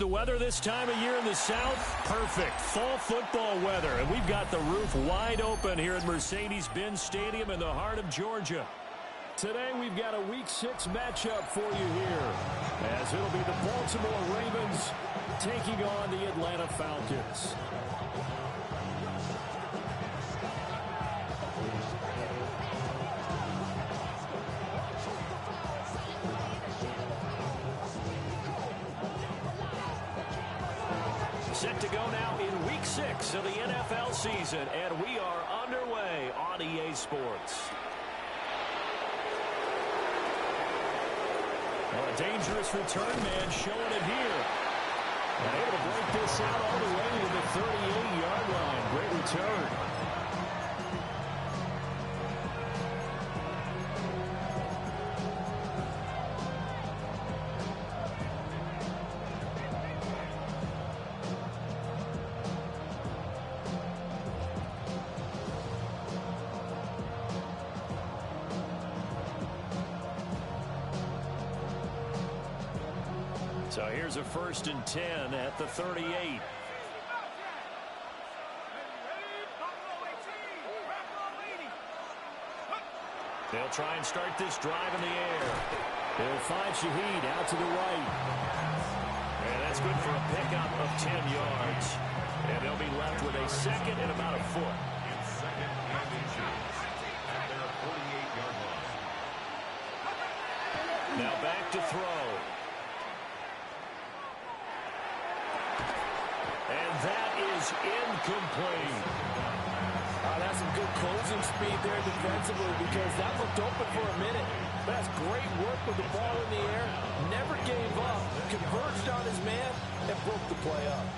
weather this time of year in the South? Perfect. Fall football weather. And we've got the roof wide open here at Mercedes-Benz Stadium in the heart of Georgia. Today we've got a Week 6 matchup for you here, as it'll be the Baltimore Ravens taking on the Atlanta Falcons. Set to go now in Week 6 of the NFL season, and we are underway on EA Sports. Well, a dangerous return man showing it here. And able to break this out all the way to the 38-yard line. Great return. So here's a 1st and 10 at the 38. They'll try and start this drive in the air. They'll find Shaheed out to the right. And that's good for a pickup of 10 yards. And they'll be left with a 2nd and about a foot. Now back to throw. And that is incomplete. That's some good closing speed there defensively, because that looked open for a minute. That's great work with the ball in the air. Never gave up. Converged on his man and broke the play up.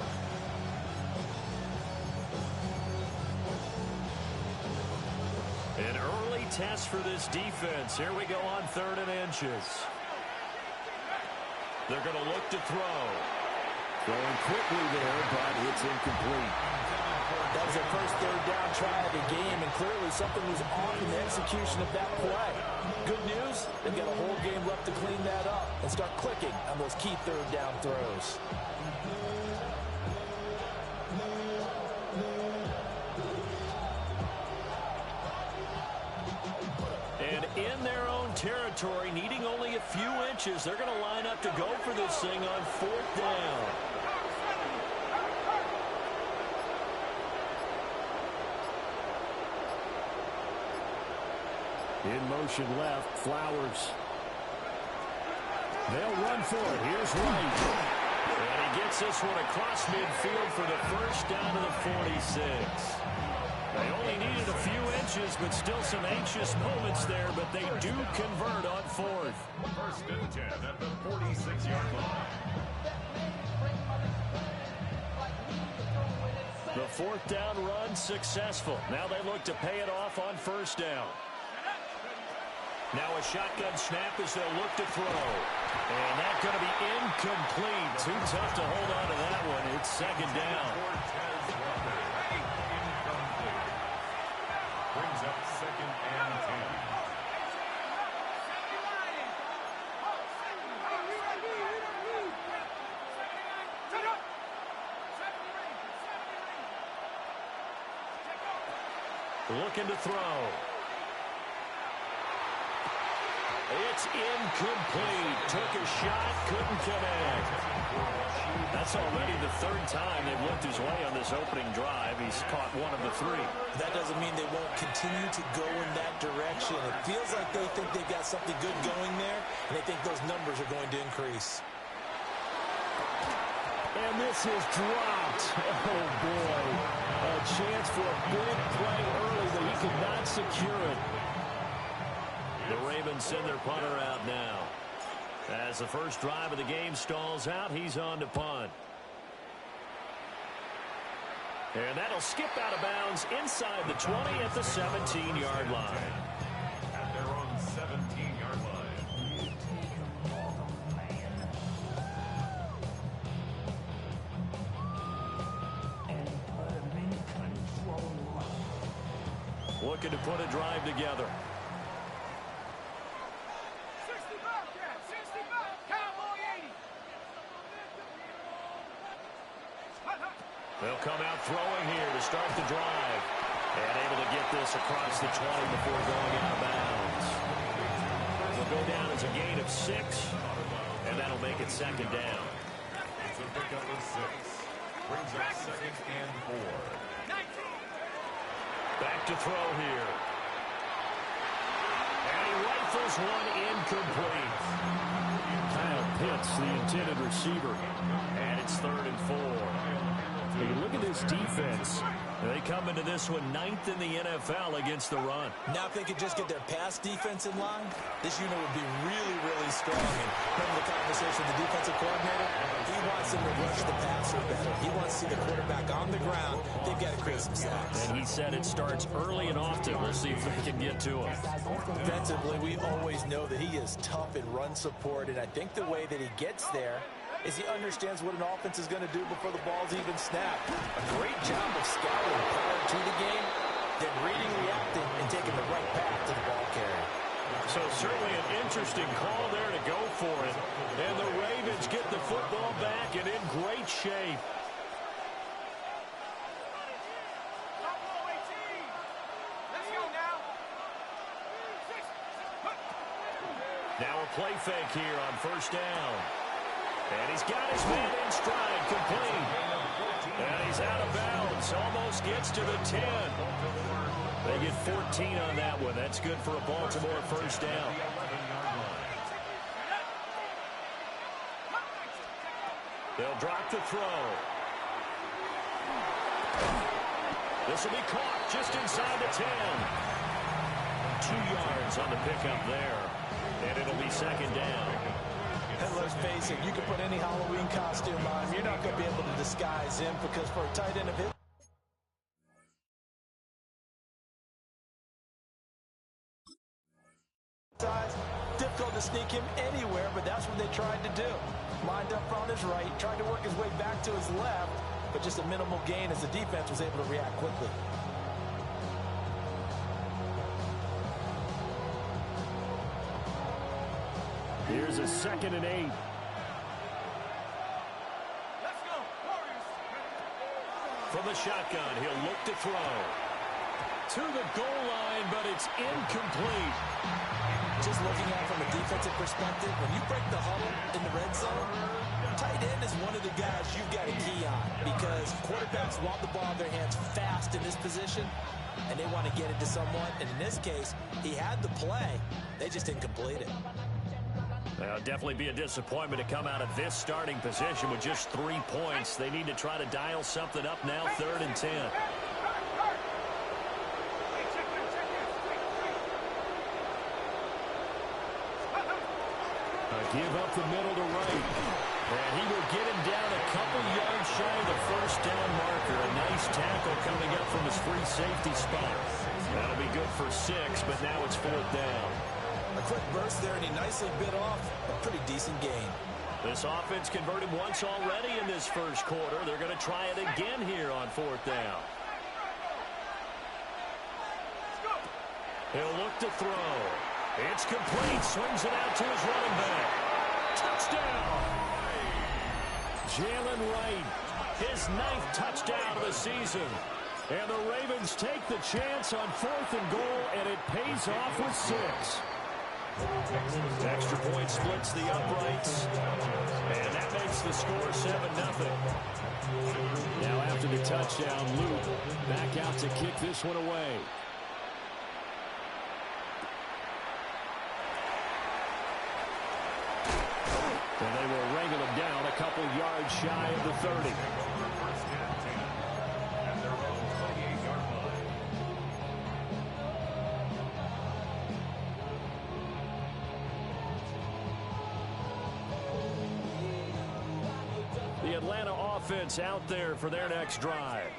An early test for this defense. Here we go on 3rd and inches. They're going to look to throw. Throwing quickly there, but it's incomplete. That was their first 3rd down try of the game, and clearly something was off in the execution of that play. Good news, they've got a whole game left to clean that up and start clicking on those key 3rd down throws. And in their own territory, needing only a few inches, they're going to line up to go for this thing on 4th down. In motion left, Flowers. They'll run for it. Here's Wright. And he gets this one across midfield for the 1st down to the 46. They only needed a few inches, but still some anxious moments there, but they do convert on 4th. 1st and 10 at the 46-yard line. The 4th down run successful. Now they look to pay it off on 1st down. Now a shotgun snap as they'll look to throw. And that's going to be incomplete. Too tough to hold on to that one. It's 2nd down. Brings up 2nd and 10. Looking to throw. It's incomplete. Took a shot, couldn't connect. That's already the 3rd time they've looked his way on this opening drive. He's caught 1 of the 3. That doesn't mean they won't continue to go in that direction. It feels like they think they've got something good going there, and they think those numbers are going to increase. And this is dropped. Oh, boy. A chance for a big play early, but he could not secure it. The Ravens send their punter out now. As the first drive of the game stalls out, he's on to punt. And that'll skip out of bounds inside the 20 at the 17-yard line. At their own 17-yard line. Looking to put a drive together. They'll come out throwing here to start the drive. And able to get this across the 20 before going out of bounds. They'll go down as a gain of 6, and that'll make it second down. It's a pickup of 6. Brings up second and 4. Back to throw here. And he rifles one incomplete. Kyle Pitts, the intended receiver. And it's 3rd and 4. Hey, look at this defense. They come into this one 9th in the NFL against the run. Now if they could just get their pass defense in line, this unit would be really, really strong. And remember the conversation with the defensive coordinator? He wants them to rush the passer better. He wants to see the quarterback on the ground. They've got to create some sacks. And he said it starts early and often. We'll see if they can get to him. Defensively, we always know that he is tough in run support. And I think the way that he gets there is he understands what an offense is going to do before the ball's even snapped. A great job of scouting prior to the game, then reading, reacting, and taking the right path to the ball carrier. So certainly an interesting call there to go for it. And the Ravens get the football back and in great shape. Now a play fake here on first down. And he's got his man in stride, complete. And he's out of bounds, almost gets to the 10. They get 14 on that one. That's good for a Baltimore first down. They'll drop the throw. This will be caught just inside the 10. 2 yards on the pickup there. And it'll be second down. And let's face it, you can put any Halloween costume on him. You're not going to be able to disguise him because for a tight end of his size, difficult to sneak him anywhere, but that's what they tried to do. Lined up on his right, tried to work his way back to his left, but just a minimal gain as the defense was able to react quickly. Here's a 2nd and 8. From the shotgun, he'll look to throw. To the goal line, but it's incomplete. Just looking at it from a defensive perspective, when you break the huddle in the red zone, tight end is one of the guys you've got to key on because quarterbacks want the ball in their hands fast in this position, and they want to get it to someone. And in this case, he had the play. They just didn't complete it. Well, definitely be a disappointment to come out of this starting position with just 3 points. They need to try to dial something up now, 3rd and 10. Give up the middle to right. And he will get him down a couple yards shy of the first down marker. A nice tackle coming up from his free safety spot. That'll be good for 6, but now it's 4th down. A quick burst there, and he nicely bit off a pretty decent gain. This offense converted once already in this first quarter. They're going to try it again here on 4th down. He'll look to throw. It's complete. Swings it out to his running back. Touchdown! Jalen Wright, his 9th touchdown of the season. And the Ravens take the chance on 4th and goal, and it pays off with 6. Extra point splits the uprights, and that makes the score 7-0. Now after the touchdown, Luke back out to kick this one away. And they will wrangle him down a couple yards shy of the 30. The Atlanta offense out there for their next drive.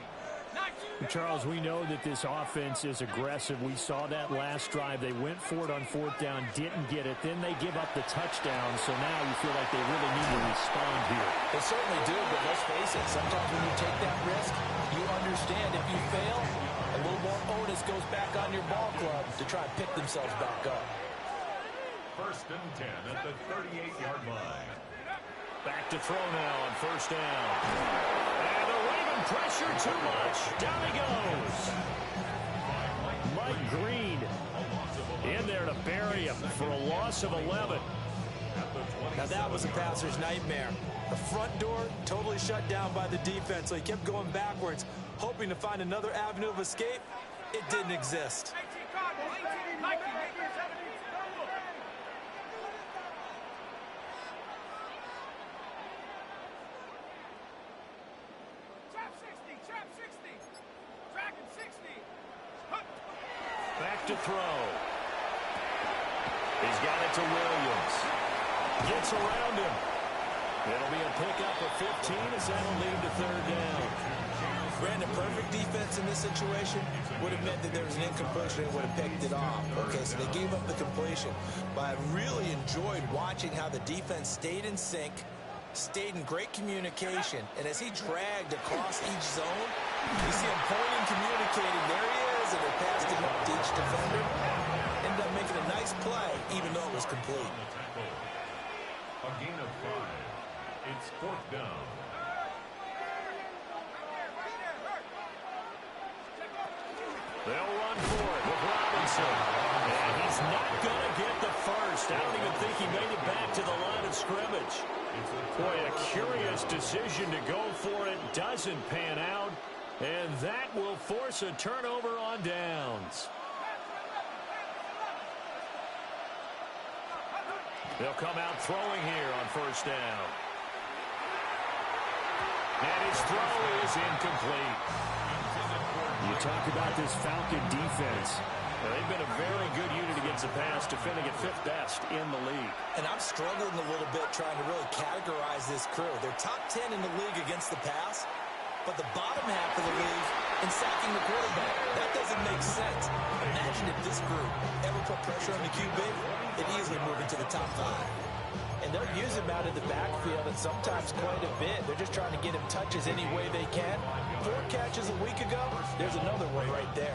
Charles, we know that this offense is aggressive. We saw that last drive. They went for it on 4th down, didn't get it. Then they give up the touchdown, so now you feel like they really need to respond here. They certainly do, but let's face it, sometimes when you take that risk, you understand if you fail, a little more onus goes back on your ball club to try and pick themselves back up. 1st and 10 at the 38-yard line. Back to throw now on 1st down. And the Ravens pressure too much. Down he goes. Mike Green in there to bury him for a loss of 11. Now that was a passer's nightmare. The front door totally shut down by the defense, so he kept going backwards, hoping to find another avenue of escape. It didn't exist. Back to throw. He's got it to Williams. Gets around him. It'll be a pickup of 15 as that'll lead to third down. Brandon, perfect defense in this situation would have meant that there was an incompletion and would have picked it off. Okay, so they gave up the completion. But I really enjoyed watching how the defense stayed in sync, stayed in great communication, and as he dragged across each zone, you see him pointing, communicating. There he is, and they passed him up to each defender. Ended up making a nice play, even though it was complete. A gain of 5. It's fourth down. They'll run for it with Robinson. And he's not going to get the first. I don't even think he made it back to the line of scrimmage. Boy, a curious decision to go for it. Doesn't pan out. And that will force a turnover on downs. They'll come out throwing here on first down. And his throw is incomplete. You talk about this Falcon defense. They've been a very good unit against the pass, defending at 5th best in the league. And I'm struggling a little bit trying to really categorize this crew. They're top 10 in the league against the pass, but the bottom half of the league in sacking the quarterback. That doesn't make sense. Imagine if this group ever put pressure on the QB, they'd easily move into the top 5. And they'll use him out in the backfield, and sometimes quite a bit. They're just trying to get him touches any way they can. 4 catches a week ago, there's another one right there.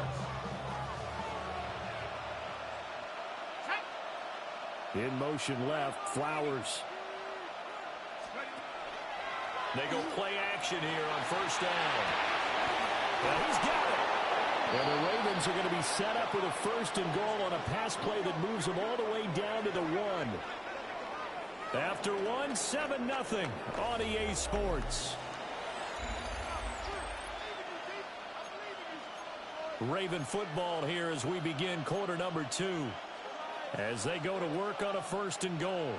In motion left, Flowers. They go play action here on first down. Well, he's got it. And the Ravens are going to be set up with a first and goal on a pass play that moves them all the way down to the 1. After 1, 7-0 on EA Sports. Raven football here as we begin quarter number 2. As they go to work on a first and goal.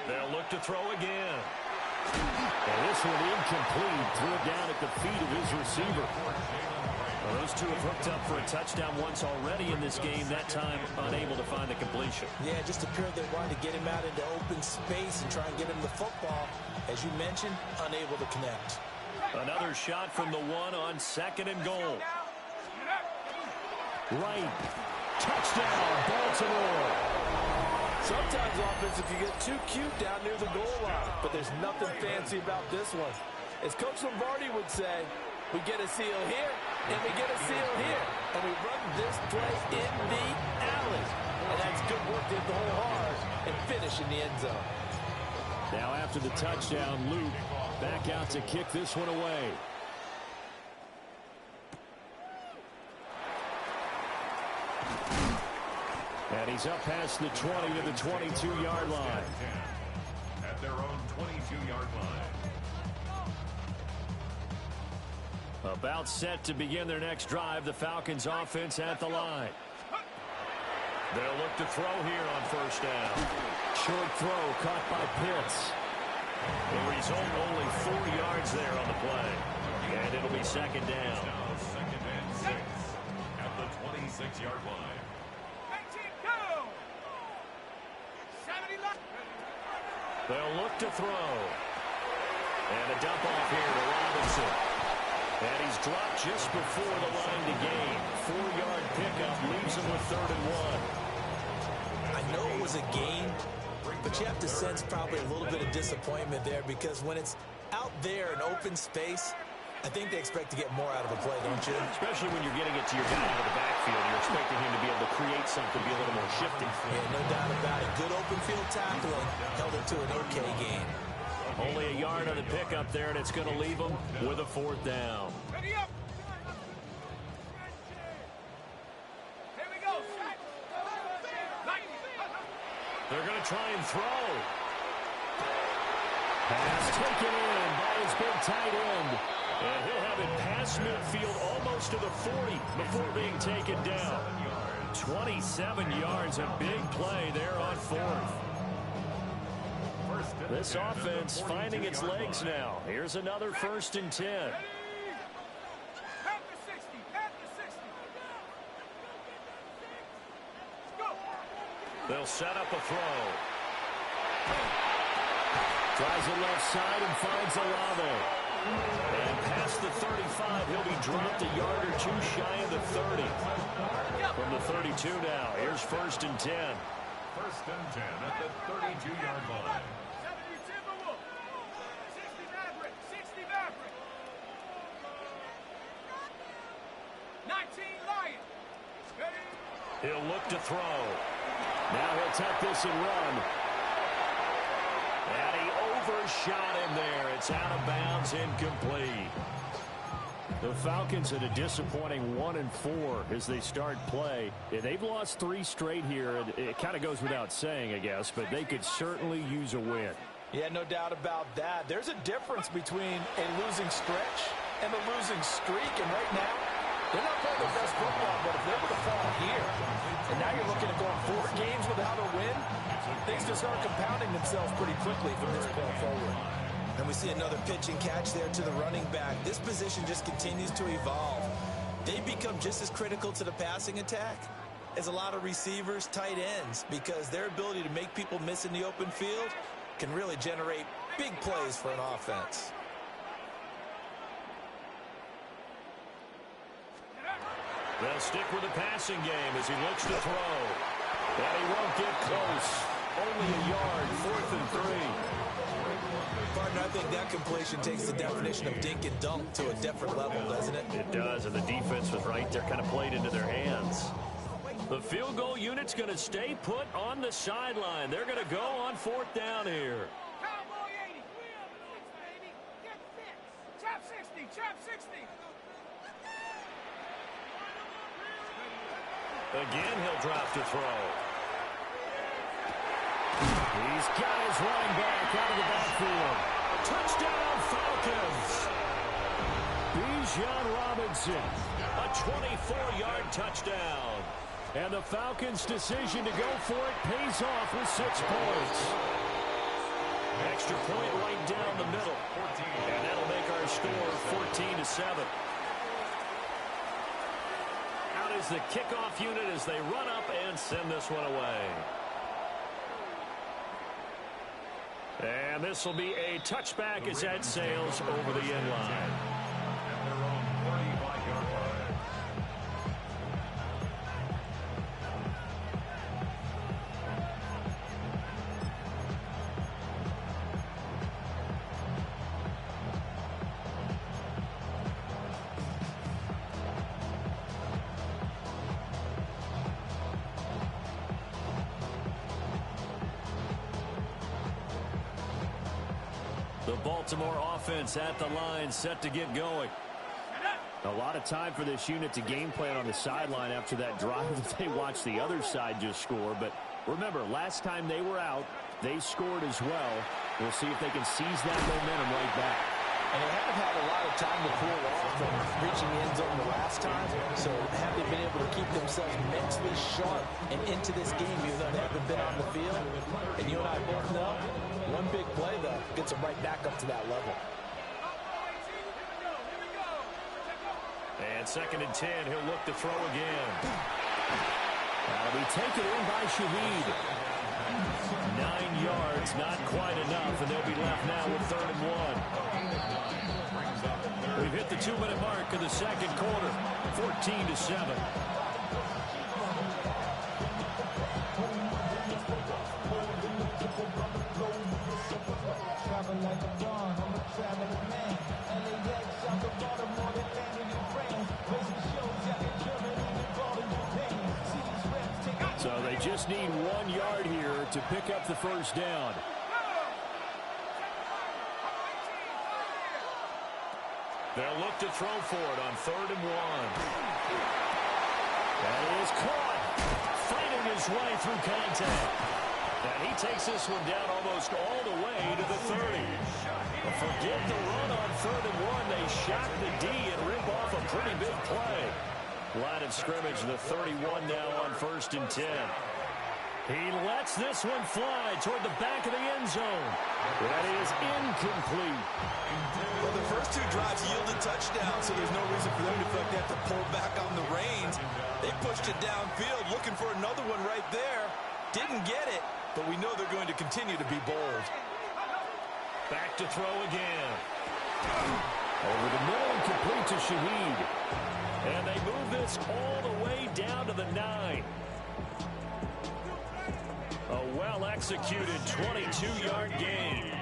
They'll look to throw again. And this one incomplete. Threw it down at the feet of his receiver. Well, those two have hooked up for a touchdown once already in this game. That time unable to find the completion. Yeah, it just appeared they wanted to get him out into open space and try and get him the football. As you mentioned, unable to connect. Another shot from the 1 on second and goal. Right. Touchdown, Baltimore. Sometimes offense can get too cute down near the goal line, but there's nothing fancy about this one. As Coach Lombardi would say, we get a seal here, and we get a seal here, and we run this play in the alley. And that's good work to hit the hole hard and finish in the end zone. Now after the touchdown, Luke back out to kick this one away. And he's up past the 20 to the 22-yard line. At their own 22-yard line. About set to begin their next drive. The Falcons offense at the line. They'll look to throw here on first down. Short throw caught by Pitts. The result, only 4 yards there on the play. And it'll be second down. Second and 6 at the 26-yard line. They'll look to throw. And a dump off here to Robinson. And he's dropped just before the line to gain. 4-yard pickup leaves him with 3rd and 1. I know it was a gain, but you have to sense probably a little bit of disappointment there because when it's out there in open space, I think they expect to get more out of a play, don't you? Especially when you're getting it to your guy out of the backfield. You're expecting him to be able to create something, be a little more shifty. Yeah, no doubt about it. Good open field tackling. Held it to an okay gain. Only a yard on the pickup there, and it's going to leave them with a 4th down. Ready up. Here we go. They're going to try and throw. Pass taken in by his big tight end. And he'll have it past midfield almost to the 40 before being taken down. 27 yards, a big play there on 4th. This offense finding its legs now. Here's another 1st and 10. They'll set up a throw. Tries it left side and finds Olave. And past the 35, he'll be dropped a yard or two shy of the 30. From the 32 now, here's 1st and 10. 1st and 10 at the 32-yard line. 19 Lions. He'll look to throw. Now he'll tuck this and run. And he overshot him there. It's out of bounds, incomplete. The Falcons at a disappointing 1-4 as they start play. Yeah, they've lost 3 straight here. And it kind of goes without saying, I guess, but they could certainly use a win. Yeah, no doubt about that. There's a difference between a losing stretch and a losing streak. And right now, they're not playing their best football, but if they were to fall here, and now you're looking at going 4 games without a win, things just start compounding themselves pretty quickly from this point forward. And we see another pitch and catch there to the running back. This position just continues to evolve. They become just as critical to the passing attack as a lot of receivers, tight ends, because their ability to make people miss in the open field can really generate big plays for an offense. They'll stick with the passing game as he looks to throw. And he won't get close. Only a yard, 4th and 3. Partner, I think that completion takes the definition of dink and dunk to a different level, doesn't it? It does, and the defense was right there, kind of played into their hands. The field goal unit's going to stay put on the sideline. They're going to go on 4th down here. Cowboy 80. Baby. Get fixed. Chop 60. Chop 60. Again, he'll drop to throw. He's got his running back out of the backfield. Touchdown, Falcons. Bijan Robinson, a 24-yard touchdown. And the Falcons' decision to go for it pays off with 6 points. Extra point right down the middle. And that'll make our score 14-7. Out is the kickoff unit as they run up and send this one away. And this will be a touchback as that sails over the end line. At their own 45-yard line. The Baltimore offense at the line, set to get going. A lot of time for this unit to game plan on the sideline after that drive that they watched the other side just score. But remember, last time they were out, they scored as well. We'll see if they can seize that momentum right back. And they haven't had a lot of time to cool off from reaching the end zone the last time. So have they been able to keep themselves mentally sharp and into this game, even though they haven't been on the field? And you and I both know, one big play, though, gets them right back up to that level. And 2nd and 10, he'll look to throw again. That'll be taken in by Shaheed. 9 yards, not quite enough, and they'll be left now with 3rd and 1. We've hit the 2-minute mark of the second quarter, 14-7. Like a bomb, I'm a traveling man. LAX, I'm the So they just need 1 yard here to pick up the first down. They'll look to throw for it on 3rd and 1. That is caught. Fighting his way through contact. And he takes this one down almost all the way to the 30. But forget the run on 3rd and 1. They shock the D and rip off a pretty big play. Line of scrimmage, the 31 now on 1st and 10. He lets this one fly toward the back of the end zone. That is incomplete. Well, the first 2 drives yielded touchdowns, so there's no reason for them to feel like they have to pull back on the reins. They pushed it downfield, looking for another one right there. Didn't get it, but we know they're going to continue to be bold. Back to throw again. Over the middle and complete to Shaheed. And they move this all the way down to the 9. A well-executed 22-yard gain.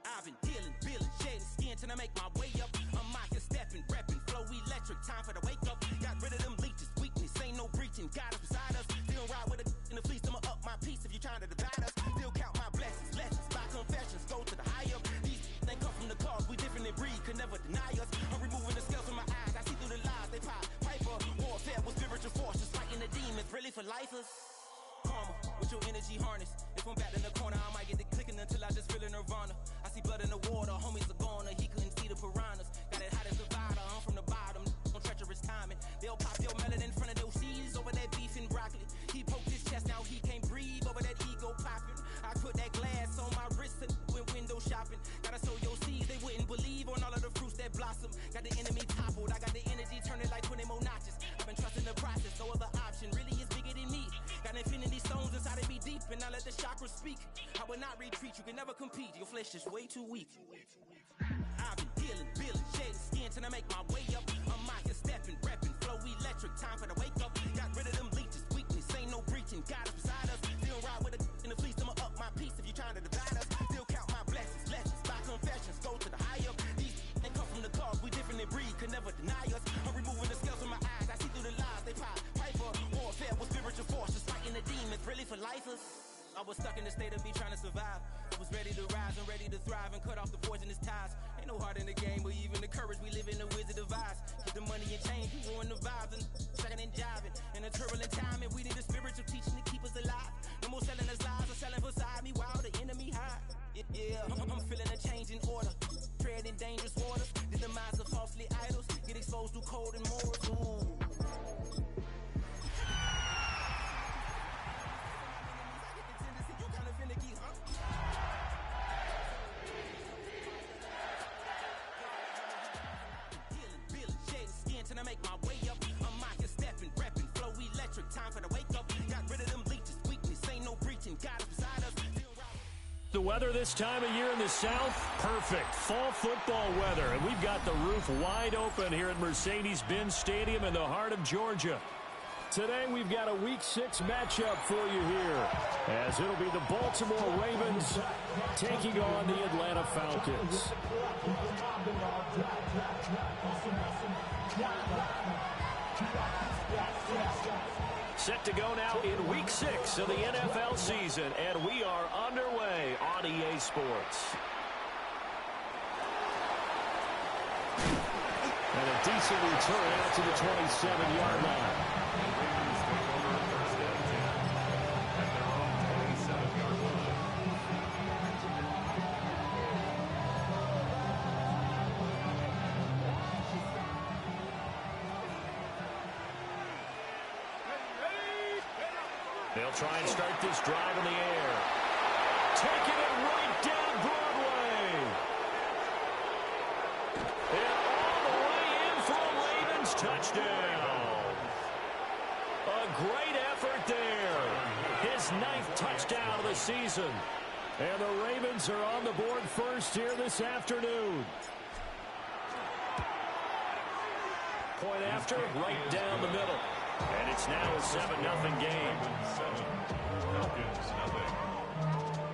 I've been dealing, billing, shedding skin till I make my way up. I'm out here stepping, repping, flow electric, time for the wake up. Got rid of them leeches, weakness, ain't no breaching. God is beside us, still ride with a in the fleece. I'ma up my piece if you're trying to divide us. Still count my blessings, lessons, by confessions, go to the high up. These they come from the cause, we different in breed, could never deny us. I'm removing the scales from my eyes, I see through the lies they pop. Piper, warfare with spiritual forces, fighting the demons, really for lifers. Karma, with your energy harness. If I'm back in the corner, I might get the clicking until I just feel a nirvana. I see blood in the water, homies are gone, he couldn't see the piranhas. Got it hot as a Nevada, I'm from the bottom, on treacherous timing. They'll pop your melon in front of those seeds over that beef and broccoli. He poked his chest, now he can't breathe over that ego popping. I put that glass on my wrist and went window shopping. Gotta sow your seeds, they wouldn't believe on all of the fruits that blossom. Got the enemy toppled, I got the energy turning like 20 more notches. I've been trusting the process, no other option really is bigger than me. Got infinity stones inside of me deep, and I let the chakras speak. I will not retreat, you can never compete, your flesh is way too weak. I've been dealing, billing, shedding skin till I make my way up. I'm out here stepping, repping, flow electric, time for the wake up. Got rid of them leeches, weakness, ain't no breaching, God is beside us. Still ride with a in the fleece, I'ma up my piece if you're trying to divide us. Still count my blessings, lessons, by confessions, go to the high up. These they come from the cause, we different in breed, could never deny us. I'm removing the scales from my eyes, I see through the lies they pop. Piper, warfare with spiritual forces, fighting the demons, really for lifers. I was stuck in the state of me trying to survive. I was ready to rise and ready to thrive and cut off the poisonous ties. Ain't no heart in the game, but even the courage we live in the wizard of Oz. Get the money and change, we ruin the vibes and second and jiving. In a turbulent time, and we need a spiritual teaching to keep us alive. No more selling us lies or selling beside me while the enemy hide. Yeah, I'm feeling a change in order. Treading dangerous waters. The demise of falsely idols. Get exposed to cold and morals. Ooh. And I make my way up. I'm out here stepping, repping, flow electric, time for the wake up. Got rid of them leeches, weakness, ain't no breaching, God is beside us. The weather this time of year in the South, perfect. Fall football weather, and we've got the roof wide open here at Mercedes-Benz Stadium in the heart of Georgia. Today we've got a Week 6 matchup for you here, as it'll be the Baltimore Ravens taking on the Atlanta Falcons. Set to go now in Week 6 of the NFL season, and we are underway on EA Sports. And a decent return out to the 27-yard line. They'll try and start this drive in the air. Taking it right down Broadway. And all the way in for a Ravens touchdown. A great effort there. His 9th touchdown of the season. And the Ravens are on the board first here this afternoon. Point after, right down the middle. And it's now a 7-0 game. Falcons, nothing.